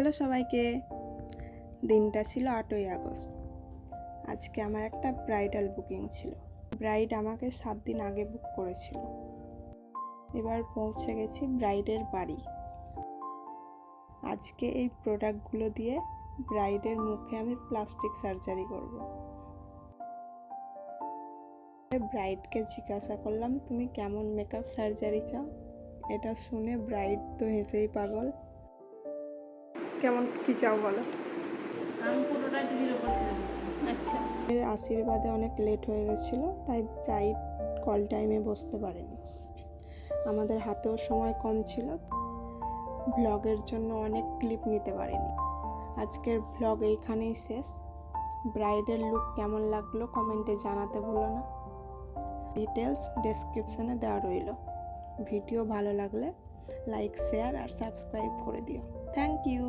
Hello সবাইকে। দিনটা ছিল 8ই আগস্ট। আজকে আমার একটা ব্রাইডাল বুকিং ছিল। ব্রাইড আমাকে 7 দিন আগে বুক করেছিল। এবার পৌঁছে গেছি ব্রাইডের বাড়ি। আজকে এই প্রোডাক্টগুলো দিয়ে ব্রাইডের মুখে আমি প্লাস্টিক সার্জারি করব। ব্রাইডকে জিজ্ঞাসা করলাম, তুমি কেমন মেকআপ সার্জারি চাও? এটা শুনে ব্রাইড তো হেসেই পাগল। কেমন কি চাও বলো? আমি পুরোটা টিভির উপর ছেড়ে দিচ্ছি। আচ্ছা, এর আশীর্বাদে অনেক লেট হয়ে গেছিলো, তাই ব্রাইড কল টাইমে বসতে পারেনি। আমাদের হাতেও সময় কম ছিল, ব্লগের জন্য অনেক ক্লিপ নিতে পারিনি। আজকের ব্লগ এইখানেই শেষ। ব্রাইডের লুক কেমন লাগলো কমেন্টে জানাতে ভুলো না। ডিটেলস ডেসক্রিপশানে দেওয়া রইল। ভিডিও ভালো লাগলে লাইক, শেয়ার আর সাবস্ক্রাইব করে দিও। Thank you.